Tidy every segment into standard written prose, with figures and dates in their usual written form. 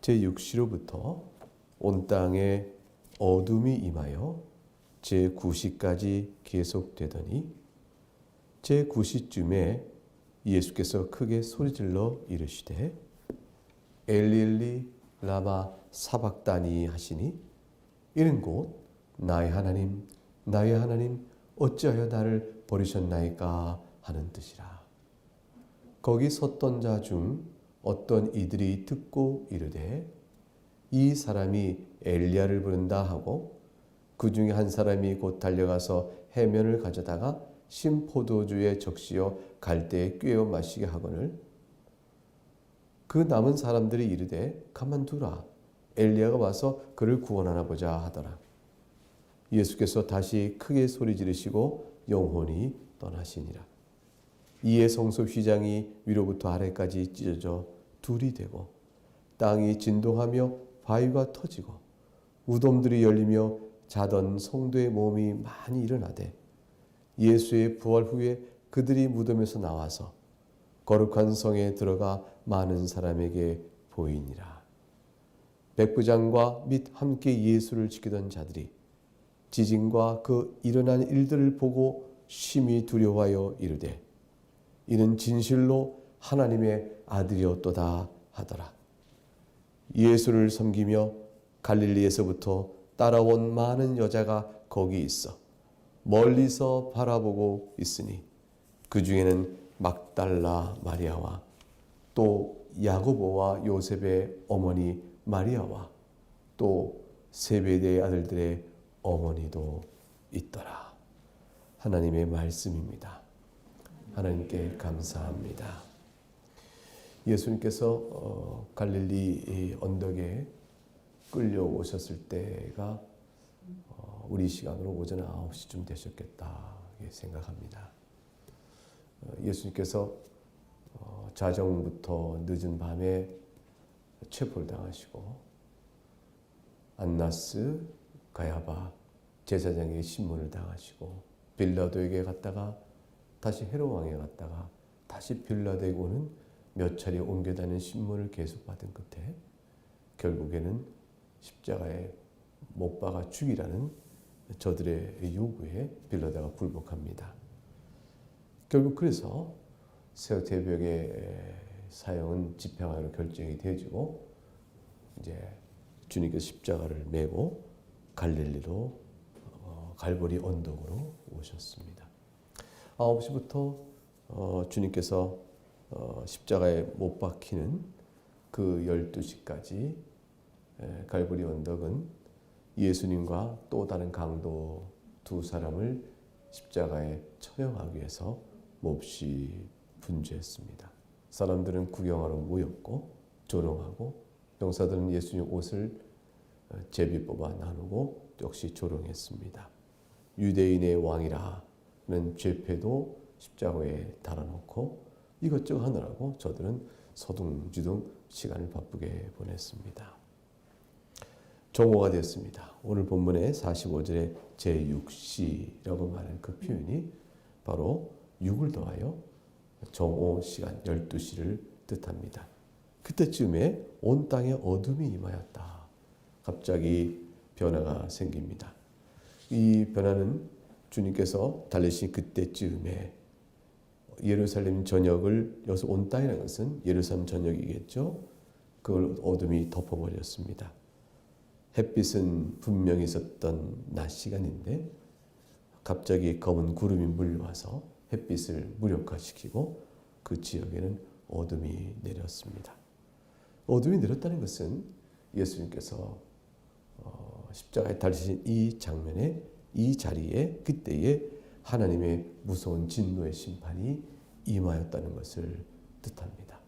제6시로부터 온 땅에 어둠이 임하여 제9시까지 계속되더니 제9시쯤에 예수께서 크게 소리질러 이르시되 엘리엘리 라마 사박다니 하시니 이는 곧 나의 하나님 나의 하나님 어찌하여 나를 버리셨나이까 하는 뜻이라. 거기 섰던 자 중 어떤 이들이 듣고 이르되 이 사람이 엘리야를 부른다 하고 그 중에 한 사람이 곧 달려가서 해면을 가져다가 신 포도주에 적시어 갈대에 꿰어 마시게 하거늘 그 남은 사람들이 이르되 가만두라 엘리야가 와서 그를 구원하나 보자 하더라. 예수께서 다시 크게 소리 지르시고 영혼이 떠나시니라. 이에 성소 휘장이 위로부터 아래까지 찢어져 둘이 되고 땅이 진동하며 바위가 터지고 무덤들이 열리며 자던 성도의 몸이 많이 일어나되 예수의 부활 후에 그들이 무덤에서 나와서 거룩한 성에 들어가 많은 사람에게 보이니라. 백부장과 및 함께 예수를 지키던 자들이 지진과 그 일어난 일들을 보고 심히 두려워하여 이르되 이는 진실로 하나님의 아들이었도다 하더라. 예수를 섬기며 갈릴리에서부터 따라온 많은 여자가 거기 있어 멀리서 바라보고 있으니 그 중에는 막달라 마리아와 또 야고보와 요셉의 어머니 마리아와 또 세베대의 아들들의 어머니도 있더라. 하나님의 말씀입니다. 하나님께 감사합니다. 예수님께서 갈릴리 언덕에 끌려오셨을 때가 우리 시간으로 오전 9시쯤 되셨겠다 생각합니다. 예수님께서 자정부터 늦은 밤에 체포를 당하시고 안나스, 가야바 제사장에게 신문을 당하시고 빌라도에게 갔다가 다시 헤롯 왕에 갔다가 다시 빌라도에게 오는 몇 차례 옮겨다니는 신문을 계속 받은 끝에 결국에는 십자가에 못 박아 죽이라는 저들의 요구에 빌라도가 불복합니다. 결국 그래서 세우대벽의 사형은 집행하기로 결정이 되어지고 이제 주님께서 십자가를 메고 갈릴리로 갈보리 언덕으로 오셨습니다. 9시부터 주님께서 십자가에 못 박히는 그 12시까지 갈보리 언덕은 예수님과 또 다른 강도 두 사람을 십자가에 처형하기 위해서 몹시 분주했습니다. 사람들은 구경하러 모였고 조롱하고 병사들은 예수님 옷을 제비 뽑아 나누고 역시 조롱했습니다. 유대인의 왕이라는 죄패도 십자가에 달아놓고 이것저것 하느라고 저들은 서둥지둥 시간을 바쁘게 보냈습니다. 정오가 되었습니다. 오늘 본문의 45절에 제6시라고 말하는 그 표현이 바로 6을 더하여 정오 시간 12시를 뜻합니다. 그때쯤에 온 땅에 어둠이 임하였다. 갑자기 변화가 생깁니다. 이 변화는 주님께서 달리신 그때쯤에 예루살렘 전역을, 여기서 온 땅이라는 것은 예루살렘 전역이겠죠. 그걸 어둠이 덮어버렸습니다. 햇빛은 분명히 있었던 낮 시간인데 갑자기 검은 구름이 물려와서 햇빛을 무력화시키고 그 지역에는 어둠이 내렸습니다. 어둠이 내렸다는 것은 예수님께서 십자가에 달리신 이 장면에, 이 자리에, 그때에 하나님의 무서운 진노의 심판이 임하였다는 것을 뜻합니다.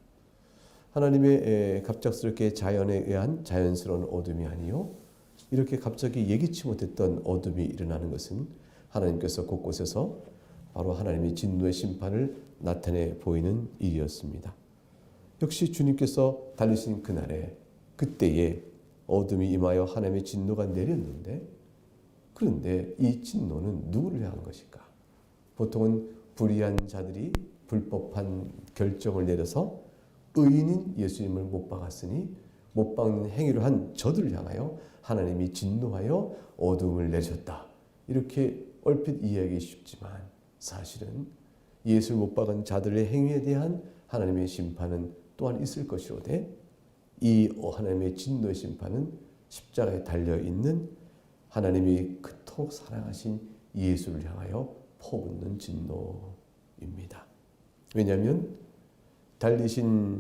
하나님의 갑작스럽게 자연에 의한 자연스러운 어둠이 아니요, 이렇게 갑자기 예기치 못했던 어둠이 일어나는 것은 하나님께서 곳곳에서 바로 하나님의 진노의 심판을 나타내 보이는 일이었습니다. 역시 주님께서 달리신 그날에, 그때에 어둠이 임하여 하나님의 진노가 내렸는데, 그런데 이 진노는 누구를 향한 것일까? 보통은 불의한 자들이 불법한 결정을 내려서 의인인 예수님을 못 박았으니 못 박는 행위를 한 저들을 향하여 하나님이 진노하여 어둠을 내셨다. 이렇게 얼핏 이해하기 쉽지만 사실은 예수를 못 박은 자들의 행위에 대한 하나님의 심판은 또한 있을 것이로되 이 하나님의 진노의 심판은 십자가에 달려있는 하나님이 그토록 사랑하신 예수를 향하여 퍼붓는 진노입니다. 왜냐하면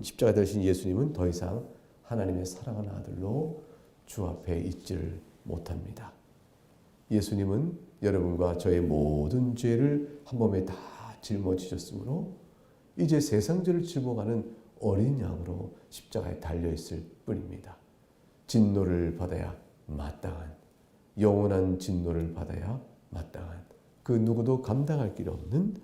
십자가에 달리신 예수님은 더 이상 하나님의 사랑하는 아들로 주 앞에 있지를 못합니다. 예수님은 여러분과 저의 모든 죄를 한 몸에 다 짊어지셨으므로 이제 세상 죄를 짊어가는 어린 양으로 십자가에 달려있을 뿐입니다. 진노를 받아야 마땅한, 영원한 진노를 받아야 마땅한, 그 누구도 감당할 길 없는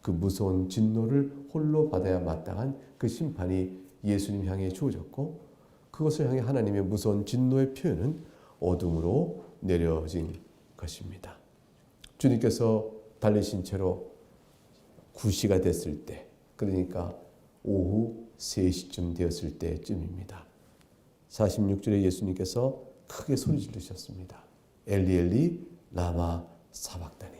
그 무서운 진노를 홀로 받아야 마땅한 그 심판이 예수님 향해 주어졌고, 그것을 향해 하나님의 무서운 진노의 표현은 어둠으로 내려진 것입니다. 주님께서 달리신 채로 9시가 됐을 때, 그러니까 오후 3시쯤 되었을 때쯤입니다. 46절에 예수님께서 크게 소리 지르셨습니다. 엘리 엘리 라마 사박다니.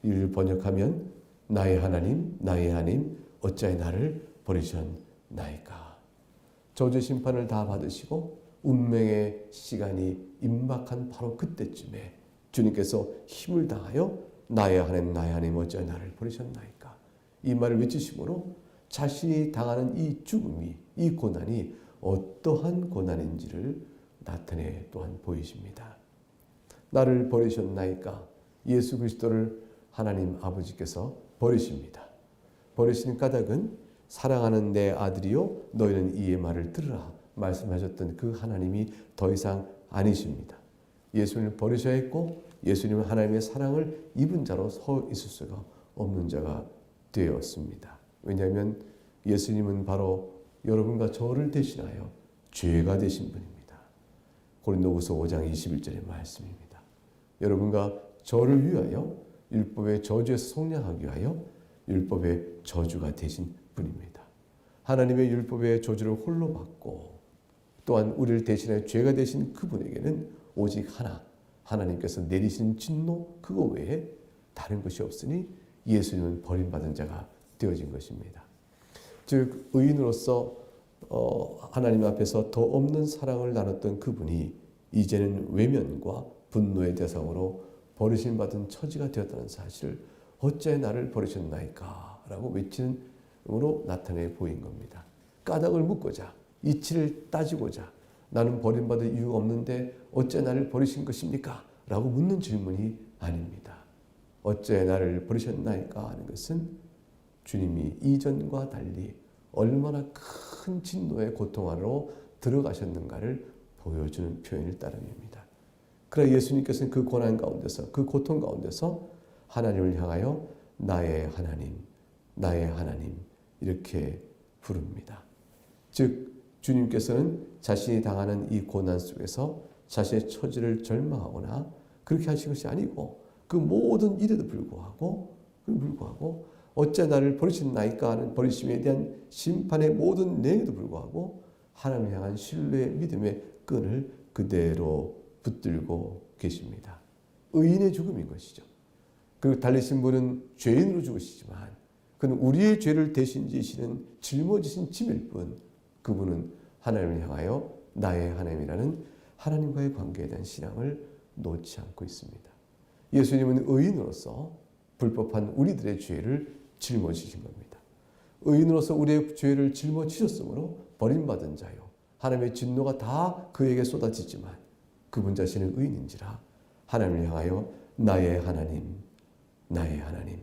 이를 번역하면 나의 하나님 나의 하나님 어찌하여 나를 버리셨나이까. 저주 심판을 다 받으시고 운명의 시간이 임박한 바로 그때쯤에 주님께서 힘을 다하여 나의 하나님 나의 하나님 어찌하여 나를 버리셨나이까. 이 말을 외치심으로 자신이 당하는 이 죽음이, 이 고난이 어떠한 고난인지를 나타내 또한 보이십니다. 나를 버리셨나이까. 예수 그리스도를 하나님 아버지께서 버리십니다. 버리시는 까닭은 사랑하는 내 아들이요 너희는 이의 말을 들으라 말씀하셨던 그 하나님이 더 이상 아니십니다. 예수님을 버리셔야 했고 예수님은 하나님의 사랑을 입은 자로 서 있을 수가 없는 자가 되었습니다. 왜냐하면 예수님은 바로 여러분과 저를 대신하여 죄가 되신 분입니다. 고린도후서 5장 21절의 말씀입니다. 여러분과 저를 위하여 율법의 저주에서 속량하기 위하여 율법의 저주가 되신 분입니다. 하나님의 율법의 저주를 홀로 받고 또한 우리를 대신하여 죄가 되신 그분에게는 오직 하나, 하나님께서 내리신 진노 그거 외에 다른 것이 없으니 예수님은 버림받은 자가 되어진 것입니다. 즉 의인으로서 하나님 앞에서 더 없는 사랑을 나눴던 그분이 이제는 외면과 분노의 대상으로 버리심받은 처지가 되었다는 사실을 어찌하여 나를 버리셨나이까 라고 외치는으로 나타내 보인 겁니다. 까닭을 묻고자 이치를 따지고자 나는 버림받을 이유가 없는데 어찌하여 나를 버리신 것입니까? 라고 묻는 질문이 아닙니다. 어찌하여 나를 버리셨나이까 하는 것은 주님이 이전과 달리 얼마나 큰 진노의 고통 안으로 들어가셨는가를 보여주는 표현일 따름입니다. 그러나 예수님께서는 그 고난 가운데서 그 고통 가운데서 하나님을 향하여 나의 하나님 나의 하나님 이렇게 부릅니다. 즉 주님께서는 자신이 당하는 이 고난 속에서 자신의 처지를 절망하거나 그렇게 하신 것이 아니고 그 모든 일에도 불구하고 어찌 나를 버리셨나이까 하는 버리심에 대한 심판의 모든 내용에도 불구하고 하나님을 향한 신뢰의 믿음의 끈을 그대로 붙들고 계십니다. 의인의 죽음인 것이죠. 그리고 달리신 분은 죄인으로 죽으시지만 그는 우리의 죄를 대신 지시는 짊어지신 짐일 뿐 그분은 하나님을 향하여 나의 하나님이라는 하나님과의 관계에 대한 신앙을 놓지 않고 있습니다. 예수님은 의인으로서 불법한 우리들의 죄를 짊어지신 겁니다. 의인으로서 우리의 죄를 짊어지셨으므로 버림받은 자요. 하나님의 진노가 다 그에게 쏟아지지만 그분 자신은 의인인지라 하나님을 향하여 나의 하나님, 나의 하나님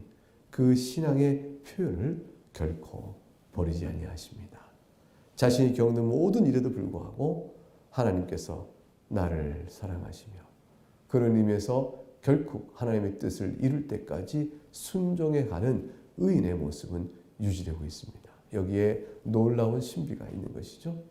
그 신앙의 표현을 결코 버리지 아니하십니다. 자신이 겪는 모든 일에도 불구하고 하나님께서 나를 사랑하시며 그런 의미에서 결국 하나님의 뜻을 이룰 때까지 순종해가는 의인의 모습은 유지되고 있습니다. 여기에 놀라운 신비가 있는 것이죠.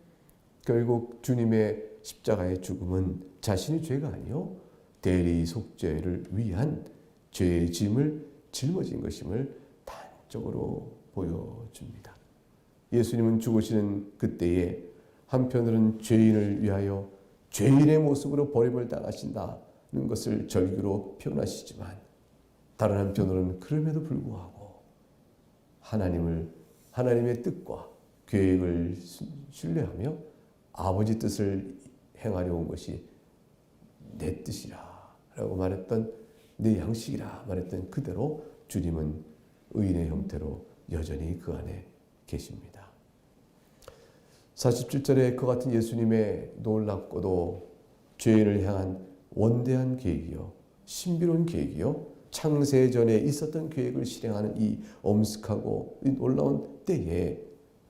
결국 주님의 십자가의 죽음은 자신의 죄가 아니요 대리 속죄를 위한 죄의 짐을 짊어진 것임을 단적으로 보여줍니다. 예수님은 죽으시는 그때에 한편으로는 죄인을 위하여 죄인의 모습으로 버림을 당하신다는 것을 절규로 표현하시지만 다른 한편으로는 그럼에도 불구하고 하나님의 뜻과 계획을 신뢰하며 아버지 뜻을 행하려 온 것이 내 뜻이라 라고 말했던, 내 양식이라 말했던 그대로 주님은 의인의 형태로 여전히 그 안에 계십니다. 47절에 그 같은 예수님의 놀랍고도 죄인을 향한 원대한 계획이요, 신비로운 계획이요, 창세 전에 있었던 계획을 실행하는 이 엄숙하고 이 놀라운 때에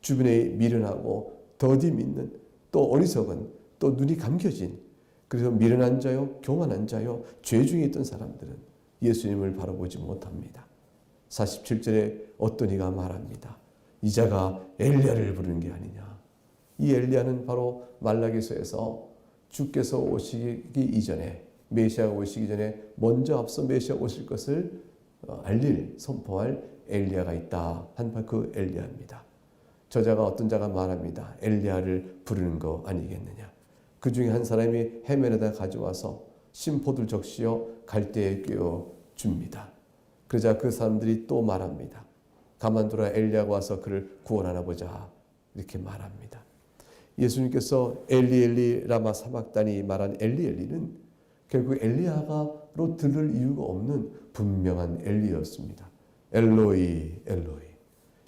주변에 미련하고 더디 믿는, 또 어리석은, 또 눈이 감겨진, 그래서 미련한 자요, 교만한 자요, 죄 중에 있던 사람들은 예수님을 바라보지 못합니다. 47절에 어떤 이가 말합니다. 이자가 엘리야를 부르는 게 아니냐. 이 엘리야는 바로 말라기서에서 주께서 오시기 이전에, 메시아가 오시기 전에 먼저 앞서 메시아가 오실 것을 선포할 엘리야가 있다 한 그 엘리야입니다. 저자가 어떤 자가 말합니다. 엘리야를 부르는 거 아니겠느냐. 그 중에 한 사람이 해면에다 가져와서 심포들 적시어 갈대에 꿰어 줍니다. 그러자 그 사람들이 또 말합니다. 가만두라, 엘리야가 와서 그를 구원하나 보자. 이렇게 말합니다. 예수님께서 엘리 엘리 라마 사박다니 말한 엘리 엘리는 결국 엘리야가로 들을 이유가 없는 분명한 엘리였습니다. 엘로이 엘로이.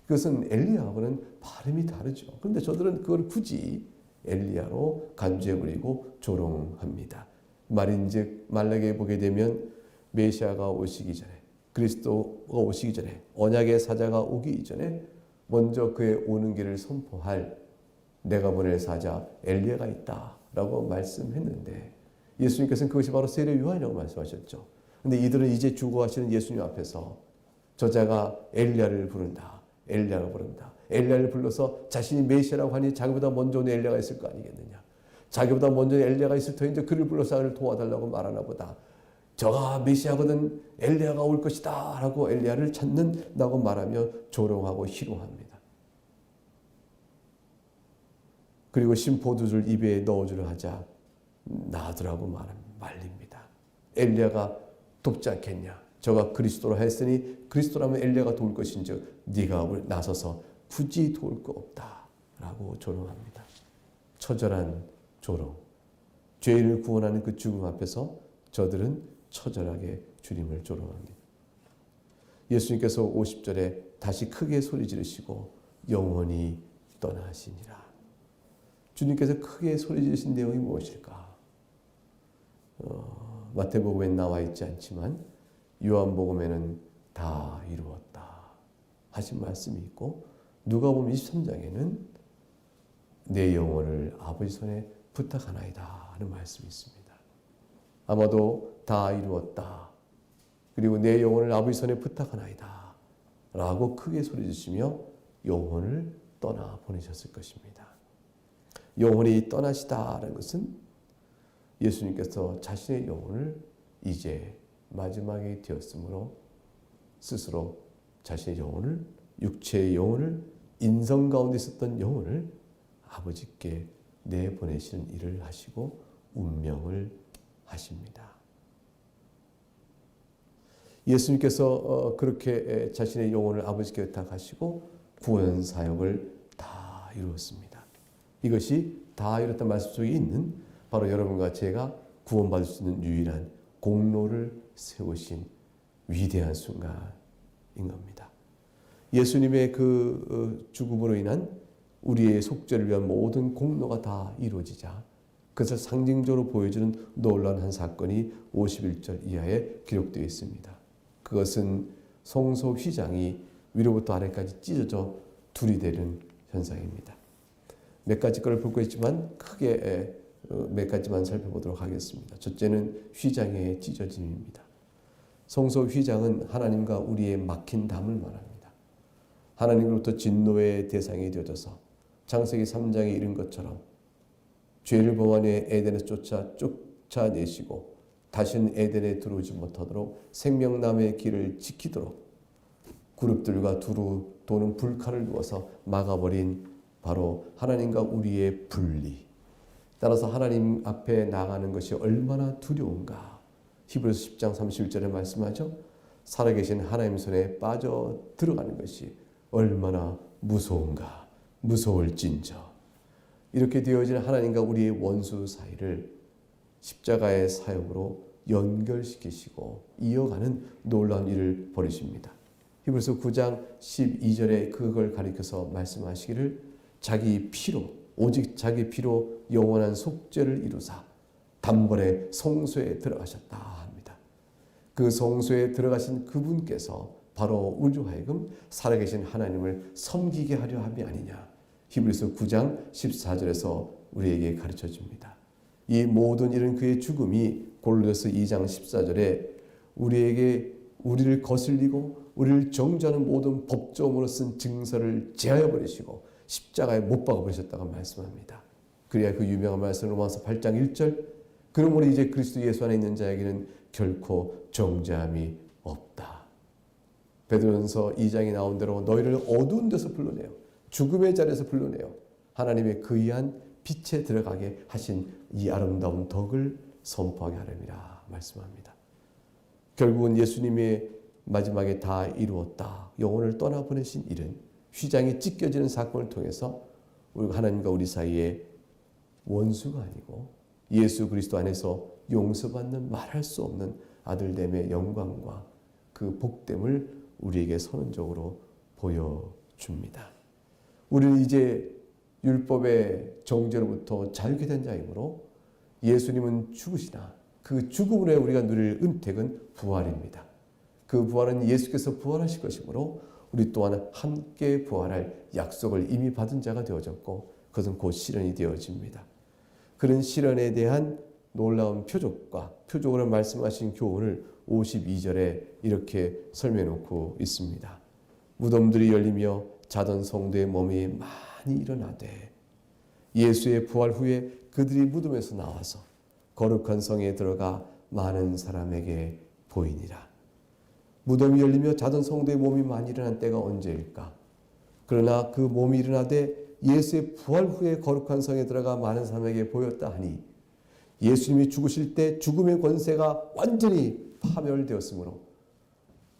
그것은 엘리야하고는 발음이 다르죠. 그런데 저들은 그걸 굳이 엘리야로 간주해버리고 조롱합니다. 말인즉 말라기에 보게 되면 메시아가 오시기 전에, 그리스도가 오시기 전에, 언약의 사자가 오기 이전에 먼저 그의 오는 길을 선포할 내가 보낼 사자 엘리야가 있다라고 말씀했는데, 예수님께서는 그것이 바로 세례 요한이라고 말씀하셨죠. 그런데 이들은 이제 죽어가시는 예수님 앞에서 저자가 엘리야를 부른다, 엘리야를 부른다, 엘리야를 불러서 자신이 메시아라고 하니 자기보다 먼저 온 엘리야가 있을 거 아니겠느냐. 자기보다 먼저 엘리야가 있을 터인데 이제 그를 불러서 그를 도와달라고 말하나 보다. 저가 메시아거든, 엘리야가 올 것이다 라고 엘리야를 찾는다고 말하며 조롱하고 희롱합니다. 그리고 심포두줄 입에 넣어주려 하자 놔두라고 말립니다. 엘리야가 돕지 않겠냐. 저가 그리스도로 했으니 그리스도라면 엘리야가 도울 것인즉 네가 나서서 굳이 도울 거 없다 라고 조롱합니다. 처절한 조롱. 죄인을 구원하는 그 죽음 앞에서 저들은 처절하게 주님을 조롱합니다. 예수님께서 50절에 다시 크게 소리 지르시고 영원히 떠나시니라. 주님께서 크게 소리 지르신 내용이 무엇일까? 마태복음에 나와 있지 않지만 요한복음에는 다 이루었다 하신 말씀이 있고, 누가복음 23장에는 내 영혼을 아버지 손에 부탁하나이다 하는 말씀이 있습니다. 아마도 다 이루었다, 그리고 내 영혼을 아버지 손에 부탁하나이다 라고 크게 소리 지르시며 영혼을 떠나 보내셨을 것입니다. 영혼이 떠나시다라는 것은 예수님께서 자신의 영혼을 이제 마지막이 되었으므로 스스로 자신의 영혼을, 육체의 영혼을, 인성 가운데 있었던 영혼을 아버지께 내보내시는 일을 하시고 운명을 하십니다. 예수님께서 그렇게 자신의 영혼을 아버지께 의탁하시고 구원 사역을 다 이루었습니다. 이것이 다 이뤘다는 말씀 속에 있는 바로 여러분과 제가 구원받을 수 있는 유일한 공로를 세우신 위대한 순간인 겁니다. 예수님의 그 죽음으로 인한 우리의 속죄를 위한 모든 공로가 다 이루어지자 그것을 상징적으로 보여주는 놀라운 한 사건이 51절 이하에 기록되어 있습니다. 그것은 성소 휘장이 위로부터 아래까지 찢어져 둘이 되는 현상입니다. 몇 가지 것을 볼 거 있지만 크게 몇 가지만 살펴보도록 하겠습니다. 첫째는 휘장의 찢어짐입니다. 성소 휘장은 하나님과 우리의 막힌 담을 말합니다. 하나님으로부터 진노의 대상이 되어져서 창세기 3장에 이른 것처럼 죄를 범하여 에덴에서 쫓아내시고 다시는 에덴에 들어오지 못하도록 생명나무의 길을 지키도록 그룹들과 두루 도는 불칼을 두어서 막아버린 바로 하나님과 우리의 분리. 따라서 하나님 앞에 나가는 것이 얼마나 두려운가. 히브리서 10장 31절에 말씀하죠. 살아계신 하나님 손에 빠져 들어가는 것이 얼마나 무서운가. 무서울진저. 이렇게 되어진 하나님과 우리의 원수 사이를 십자가의 사역으로 연결시키시고 이어가는 놀라운 일을 벌이십니다. 히브리서 9장 12절에 그걸 가리켜서 말씀하시기를 자기 피로 오직 자기 피로 영원한 속죄를 이루사 단번에 성소에 들어가셨다 합니다. 그 성소에 들어가신 그분께서 바로 우리로 하여금 살아계신 하나님을 섬기게 하려 함이 아니냐. 히브리서 9장 14절에서 우리에게 가르쳐 줍니다. 이 모든 일은 그의 죽음이 골로새서 2장 14절에 우리를 거슬리고 우리를 정죄하는 모든 법정으로 쓴 증서를 제하여 버리시고 십자가에 못 박아 버리셨다고 말씀합니다. 그래야 그 유명한 말씀 로마서 8장 1절 그러므로 이제 그리스도 예수 안에 있는 자에게는 결코 정죄함이 없다. 베드로전서 2장에 나온 대로 너희를 어두운 데서 불러내어 죽음의 자리에서 불러내어 하나님의 그이한 빛에 들어가게 하신 이 아름다운 덕을 선포하게 하렵니다. 말씀합니다. 결국은 예수님의 마지막에 다 이루었다. 영혼을 떠나보내신 일은 휘장이 찢겨지는 사건을 통해서 하나님과 우리 사이에 원수가 아니고 예수 그리스도 안에서 용서받는 말할 수 없는 아들됨의 영광과 그 복됨을 우리에게 선언적으로 보여줍니다. 우리는 이제 율법의 정죄로부터 자유케 된 자이므로 예수님은 죽으시나 그 죽음으로 우리가 누릴 은택은 부활입니다. 그 부활은 예수께서 부활하실 것이므로 우리 또한 함께 부활할 약속을 이미 받은 자가 되어졌고 그것은 곧 실현이 되어집니다. 그런 실현에 대한 놀라운 표적으로 말씀하신 교훈을 52절에 이렇게 설명해 놓고 있습니다. 무덤들이 열리며 자던 성도의 몸이 많이 일어나되 예수의 부활 후에 그들이 무덤에서 나와서 거룩한 성에 들어가 많은 사람에게 보이니라. 무덤이 열리며 자던 성도의 몸이 많이 일어난 때가 언제일까? 그러나 그 몸이 일어나되 예수의 부활 후에 거룩한 성에 들어가 많은 사람에게 보였다 하니 예수님이 죽으실 때 죽음의 권세가 완전히 파멸되었으므로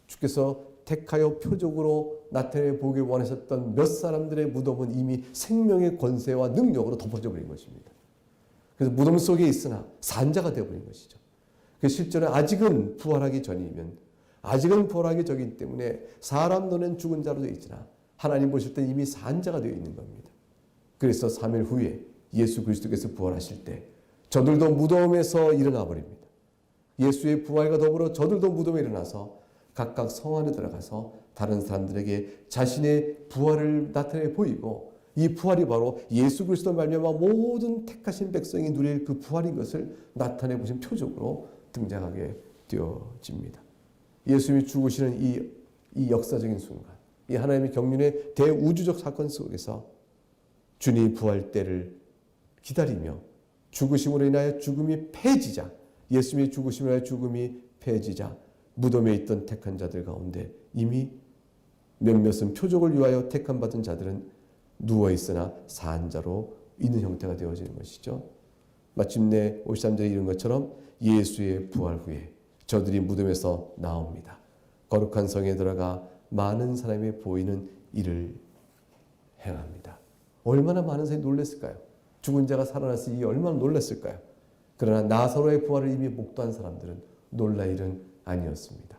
주께서 택하여 표적으로 나타내 보길 원하셨던 몇 사람들의 무덤은 이미 생명의 권세와 능력으로 덮어져 버린 것입니다. 그래서 무덤 속에 있으나 산자가 되어버린 것이죠. 실제로 아직은 부활하기 전이면 아직은 부활하기 전이기 때문에 사람 눈엔 죽은 자로 되어 있으나 하나님 보실 때 이미 산자가 되어 있는 겁니다. 그래서 3일 후에 예수 그리스도께서 부활하실 때 저들도 무덤에서 일어나 버립니다. 예수의 부활과 더불어 저들도 무덤에 일어나서 각각 성 안에 들어가서 다른 사람들에게 자신의 부활을 나타내 보이고 이 부활이 바로 예수 그리스도 말미암아 모든 택하신 백성이 누릴 그 부활인 것을 나타내 보신 표적으로 등장하게 되어집니다. 예수님이 죽으시는 이 역사적인 순간, 이 하나님의 경륜의 대우주적 사건 속에서 주님의 부활 때를 기다리며 죽으심으로 인하여 죽음이 패지자, 예수님의 죽으심으로 인하여 죽음이 패지자 무덤에 있던 택한 자들 가운데 이미 몇몇은 표적을 위하여 택함 받은 자들은 누워있으나 산자로 있는 형태가 되어지는 것이죠. 마침내 53절에 이른 것처럼 예수의 부활 후에 저들이 무덤에서 나옵니다. 거룩한 성에 들어가 많은 사람이 보이는 일을 행합니다. 얼마나 많은 사람이 놀랐을까요? 죽은 자가 살아났으니 이게 얼마나 놀랐을까요? 그러나 나사로의 부활을 이미 목도한 사람들은 놀랄 일은 아니었습니다.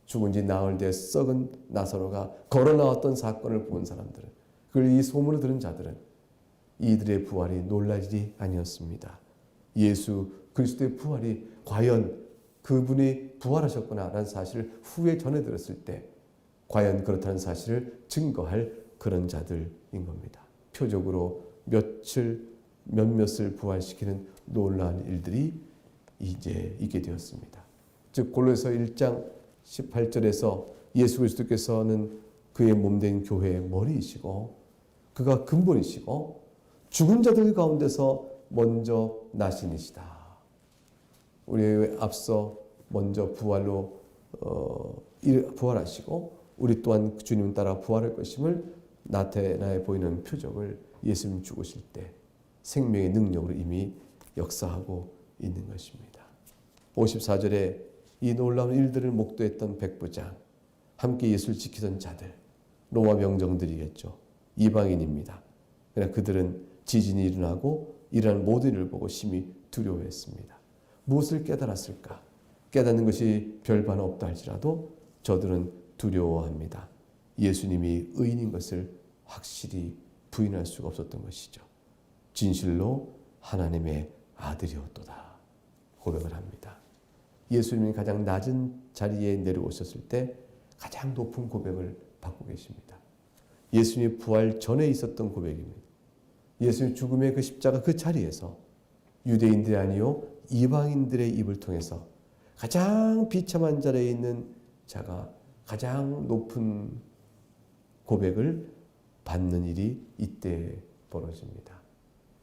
죽은 지 나흘 돼 썩은 나사로가 걸어 나왔던 사건을 본 사람들은, 그걸 이 소문을 들은 자들은 이들의 부활이 놀랄 일이 아니었습니다. 예수 그리스도의 부활이 과연 그분이 부활하셨구나라는 사실을 후에 전해 들었을 때 과연 그렇다는 사실을 증거할 그런 자들인 겁니다. 표적으로 몇몇을 부활시키는 놀라운 일들이 이제 있게 되었습니다. 즉 골로새서 1장 18절에서 예수 그리스도께서는 그의 몸된 교회의 머리이시고 그가 근본이시고 죽은 자들 가운데서 먼저 나신이시다. 우리 앞서 먼저 부활로 부활하시고 우리 또한 주님 따라 부활할 것임을 나타나 보이는 표적을 예수님 죽으실 때 생명의 능력으로 이미 역사하고 있는 것입니다. 54절에 이 놀라운 일들을 목도했던 백부장, 함께 예수를 지키던 자들, 로마 병정들이겠죠. 이방인입니다. 그러나 그들은 지진이 일어나고 일어나는 모든 일을 보고 심히 두려워했습니다. 무엇을 깨달았을까? 깨닫는 것이 별반 없다 할지라도 저들은 두려워합니다. 예수님이 의인인 것을 확실히 부인할 수가 없었던 것이죠. 진실로 하나님의 아들이었도다 고백을 합니다. 예수님이 가장 낮은 자리에 내려오셨을 때 가장 높은 고백을 받고 계십니다. 예수님이 부활 전에 있었던 고백입니다. 예수님 죽음의 그 십자가 그 자리에서 유대인들이 아니요 이방인들의 입을 통해서 가장 비참한 자리에 있는 자가 가장 높은 고백을 받는 일이 이때 벌어집니다.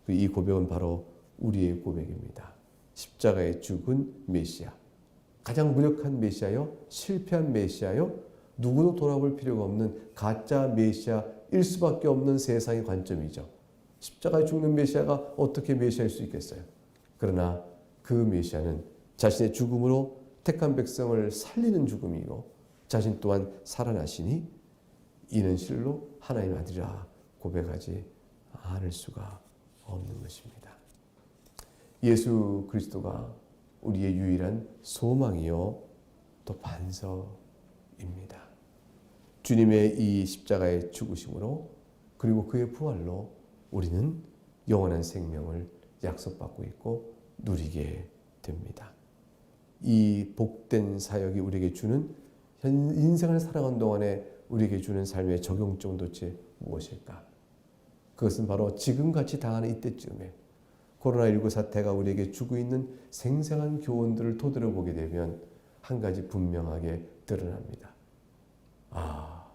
이 고백은 바로 우리의 고백입니다. 십자가에 죽은 메시아, 가장 무력한 메시아요, 실패한 메시아요, 누구도 돌아볼 필요가 없는 가짜 메시아일 수밖에 없는 세상의 관점이죠. 십자가에 죽는 메시아가 어떻게 메시아일 수 있겠어요? 그러나 그 메시아는 자신의 죽음으로 택한 백성을 살리는 죽음이고 자신 또한 살아나시니 이는 실로 하나님의 아들이라 고백하지 않을 수가 없는 것입니다. 예수 그리스도가 우리의 유일한 소망이요 또 반석입니다. 주님의 이 십자가의 죽으심으로 그리고 그의 부활로 우리는 영원한 생명을 약속받고 있고 누리게 됩니다. 이 복된 사역이 우리에게 주는 인생을 살아가는 동안에 우리에게 주는 삶의 적용점 도대체 무엇일까? 그것은 바로 지금같이 당하는 이때쯤에 코로나19 사태가 우리에게 주고 있는 생생한 교훈들을 토대로 보게 되면 한 가지 분명하게 드러납니다.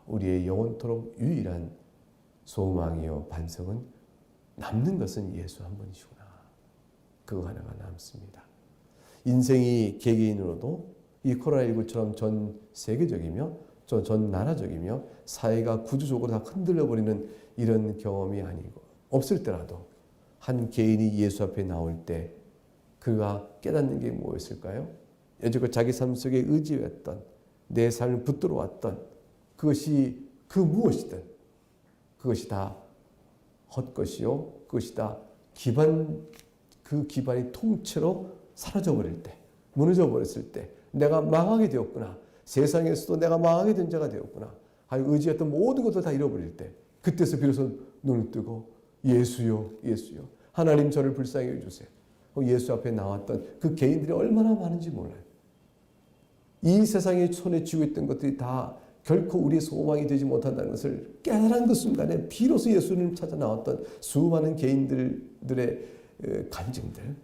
우리의 영원토록 유일한 소망이요 반석은 남는 것은 예수 한 분이시구나. 그거 하나가 남습니다. 인생이 개개인으로도 이 코로나19처럼 전 세계적이며 전 나라적이며 사회가 구조적으로 다 흔들려버리는 이런 경험이 아니고 없을 때라도 한 개인이 예수 앞에 나올 때 그가 깨닫는 게 무엇일까요? 여지껏 자기 삶 속에 의지했던 내 삶을 붙들어 왔던 그것이 그 무엇이든 그것이 다 헛것이요 그것이 다 그 기반이 통째로 사라져버릴 때 무너져버렸을 때 내가 망하게 되었구나. 세상에서도 내가 망하게 된 자가 되었구나. 의지했던 모든 것을 다 잃어버릴 때 그때서 비로소 눈을 뜨고 예수요 예수요 하나님 저를 불쌍히 해주세요. 예수 앞에 나왔던 그 개인들이 얼마나 많은지 몰라요. 이 세상에 손에 쥐고 있던 것들이 다 결코 우리의 소망이 되지 못한다는 것을 깨달은 그 순간에 비로소 예수님을 찾아 나왔던 수많은 개인들의 간증들.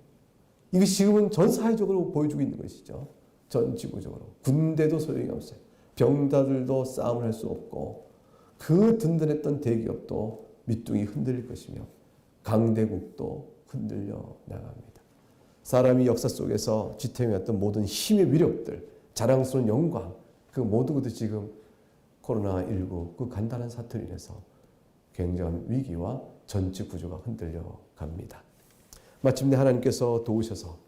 이것이 지금은 전 사회적으로 보여주고 있는 것이죠. 전 지구적으로. 군대도 소용이 없어요. 병자들도 싸움을 할 수 없고 그 든든했던 대기업도 밑둥이 흔들릴 것이며 강대국도 흔들려 나갑니다. 사람이 역사 속에서 지탱해왔던 모든 힘의 위력들, 자랑스러운 영광, 그 모든 것도 지금 코로나19 그 간단한 사태로 인해서 굉장한 위기와 전체 구조가 흔들려 갑니다. 마침내 하나님께서 도우셔서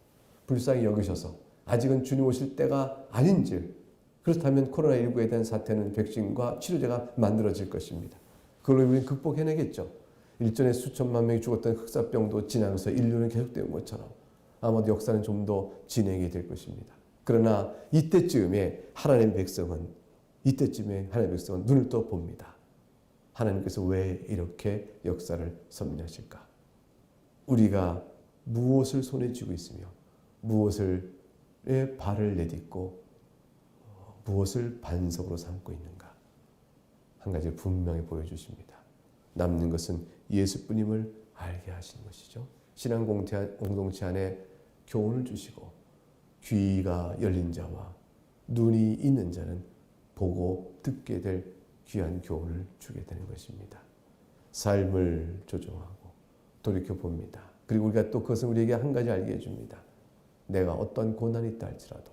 불쌍히 여기셔서 아직은 주님 오실 때가 아닌지 그렇다면 코로나19에 대한 사태는 백신과 치료제가 만들어질 것입니다. 그걸로 우리는 극복해내겠죠. 일전에 수천만 명이 죽었던 흑사병도 지나면서 인류는 계속되는 것처럼 아마도 역사는 좀 더 진행이 될 것입니다. 그러나 이때쯤에 하나님의 백성은 눈을 떠 봅니다. 하나님께서 왜 이렇게 역사를 섭리하실까? 우리가 무엇을 손에 쥐고 있으며 무엇을 발을 내딛고 무엇을 반석으로 삼고 있는가? 한 가지 분명히 보여주십니다. 남는 것은 예수뿐임을 알게 하시는 것이죠. 신앙 공동체 안에 교훈을 주시고 귀가 열린 자와 눈이 있는 자는 보고 듣게 될 귀한 교훈을 주게 되는 것입니다. 삶을 조정하고 돌이켜봅니다. 그리고 우리가 또 그것은 우리에게 한 가지 알게 해줍니다. 내가 어떤 고난이 있다 할지라도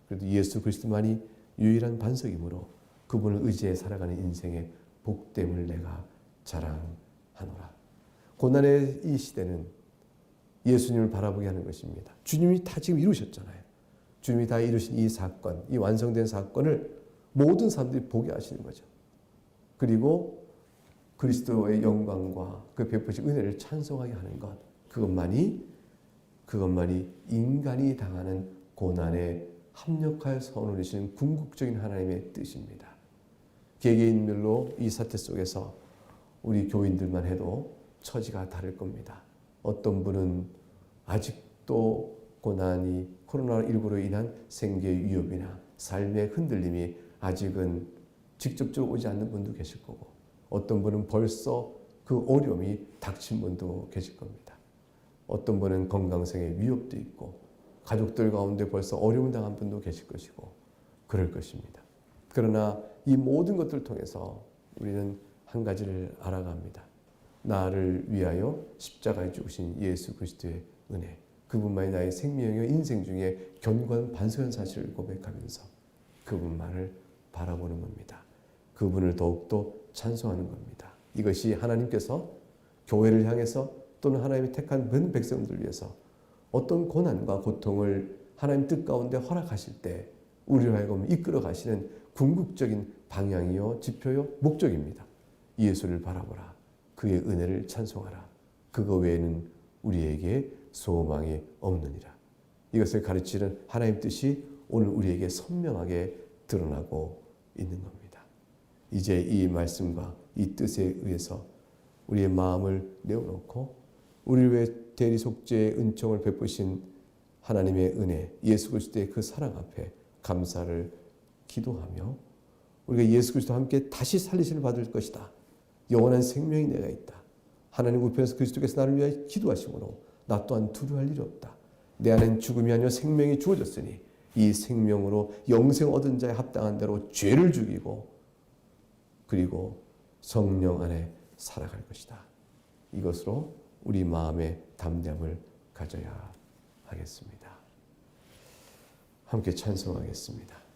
그래도 예수 그리스도만이 유일한 반석이므로 그분을 의지해 살아가는 인생의 복됨을 내가 자랑하노라. 고난의 이 시대는 예수님을 바라보게 하는 것입니다. 주님이 다 지금 이루셨잖아요. 주님이 다 이루신 이 사건, 이 완성된 사건을 모든 사람들이 보게 하시는 거죠. 그리고 그리스도의 영광과 그 베푸신 은혜를 찬송하게 하는 것, 그것만이 인간이 당하는 고난에 합력하여 선을 이루시는 궁극적인 하나님의 뜻입니다. 개개인별로 이 사태 속에서 우리 교인들만 해도 처지가 다를 겁니다. 어떤 분은 아직도 고난이 코로나19로 인한 생계의 위협이나 삶의 흔들림이 아직은 직접적으로 오지 않는 분도 계실 거고, 어떤 분은 벌써 그 어려움이 닥친 분도 계실 겁니다. 어떤 분은 건강상의 위협도 있고 가족들 가운데 벌써 어려움 당한 분도 계실 것이고 그럴 것입니다. 그러나 이 모든 것들을 통해서 우리는 한 가지를 알아갑니다. 나를 위하여 십자가에 죽으신 예수 그리스도의 은혜, 그분만이 나의 생명의 인생 중에 견고한 반석인 사실을 고백하면서 그분만을 바라보는 겁니다. 그분을 더욱더 찬송하는 겁니다. 이것이 하나님께서 교회를 향해서 또는 하나님이 택한 모든 백성들을 위해서 어떤 고난과 고통을 하나님 뜻 가운데 허락하실 때 우리를 하여금 이끌어 가시는 궁극적인 방향이요, 지표요, 목적입니다. 예수를 바라보라. 그의 은혜를 찬송하라. 그거 외에는 우리에게 소망이 없느니라. 이것을 가르치는 하나님 뜻이 오늘 우리에게 선명하게 드러나고 있는 겁니다. 이제 이 말씀과 이 뜻에 의해서 우리의 마음을 내어놓고 우리를 위해 대리속죄의 은총을 베푸신 하나님의 은혜, 예수 그리스도의 그 사랑 앞에 감사를 기도하며 우리가 예수 그리스도와 함께 다시 살리심을 받을 것이다. 영원한 생명이 내가 있다. 하나님 우편에서 그리스도께서 나를 위하여 기도하심으로 나 또한 두려워할 일이 없다. 내 안엔 죽음이 아니라 생명이 주어졌으니 이 생명으로 영생 얻은 자에 합당한 대로 죄를 죽이고 그리고 성령 안에 살아갈 것이다. 이것으로 우리 마음의 담대함을 가져야 하겠습니다. 함께 찬송하겠습니다.